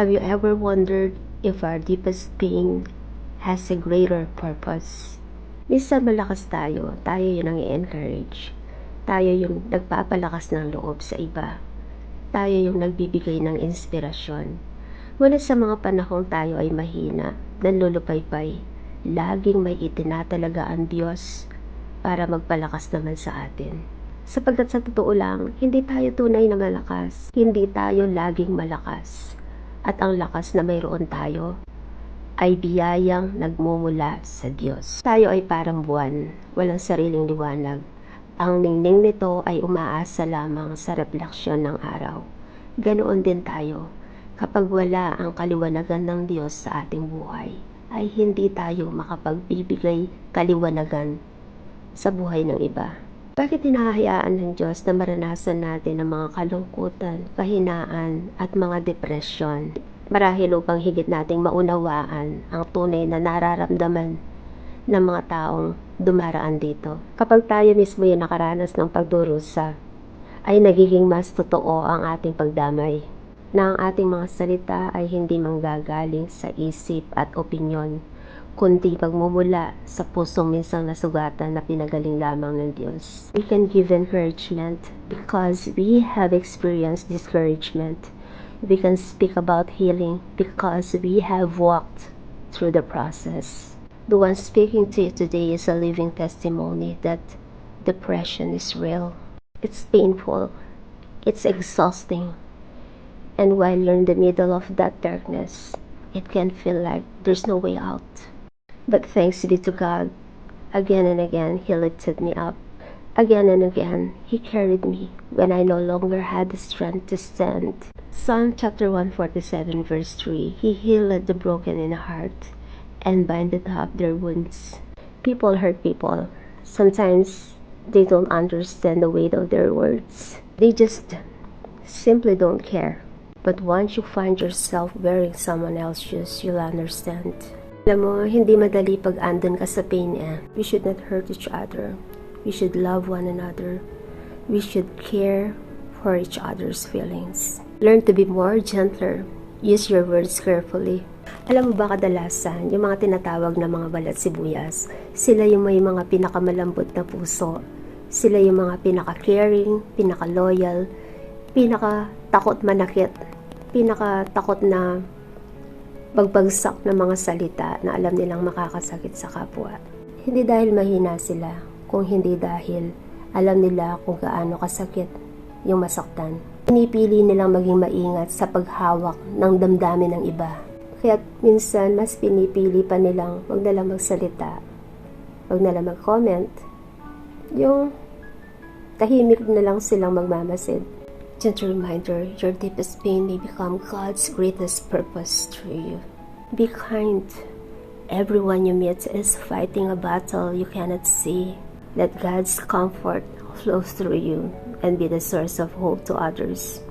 Have you ever wondered if our deepest pain has a greater purpose? Minsan malakas tayo yung nang-i-encourage. Tayo yung nagpapalakas ng loob sa iba. Tayo yung nagbibigay ng inspirasyon. Ngunit sa mga panahong tayo ay mahina, nanlulupaypay, laging may itinatalaga ang Diyos para magpalakas naman sa atin. Sapagkat sa totoo lang, hindi tayo tunay na malakas. Hindi tayo laging malakas. At ang lakas na mayroon tayo ay biyayang nagmumula sa Diyos. Tayo ay parang buwan, walang sariling liwanag. Ang ningning nito ay umaasa lamang sa refleksyon ng araw. Ganoon din tayo. Kapag wala ang kaliwanagan ng Diyos sa ating buhay, ay hindi tayo makapagbibigay kaliwanagan sa buhay ng iba. Bakit hinahayaan ng Diyos na maranasan natin ang mga kalungkutan, kahinaan at mga depresyon? Marahil upang higit nating maunawaan ang tunay na nararamdaman ng mga taong dumaraan dito. Kapag tayo mismo yung nakaranas ng pagdurusa, ay nagiging mas totoo ang ating pagdamay, na ang ating mga salita ay hindi manggagaling sa isip at opinyon, kundi pagmumula sa pusong minsang nasugatan na pinagaling lamang ng Diyos. We can give encouragement because we have experienced discouragement. We can speak about healing because we have walked through the process. The one speaking to you today is a living testimony that depression is real. It's painful. It's exhausting. And while you're in the middle of that darkness, it can feel like there's no way out. But thanks be to God, again and again, He lifted me up. Again and again, He carried me when I no longer had the strength to stand. Psalm chapter 147 verse 3, He healed the broken in heart and binded up their wounds. People hurt people. Sometimes they don't understand the weight of their words. They just simply don't care. But once you find yourself wearing someone else's shoes, you'll understand. Alam mo, hindi madali pag andun ka sa pain eh. We should not hurt each other. We should love one another. We should care for each other's feelings. Learn to be more gentler. Use your words carefully. Alam mo ba kadalasan, yung mga tinatawag na mga balat sibuyas, sila yung may mga pinakamalambot na puso. Sila yung mga pinaka-caring, pinaka-loyal, pinaka-takot manakit, pinaka-takot na bagbagsak ng mga salita na alam nilang makakasakit sa kapwa. Hindi dahil mahina sila, kung hindi dahil alam nila kung gaano kasakit yung masaktan. Pinipili nilang maging maingat sa paghawak ng damdamin ng iba. Kaya minsan mas pinipili pa nilang wag na lang magsalita, wag na lang mag-comment. Yung tahimik na lang silang magmamasid. Gentle reminder, your deepest pain may become God's greatest purpose through you. Be kind. Everyone you meet is fighting a battle you cannot see. Let God's comfort flow through you and be the source of hope to others.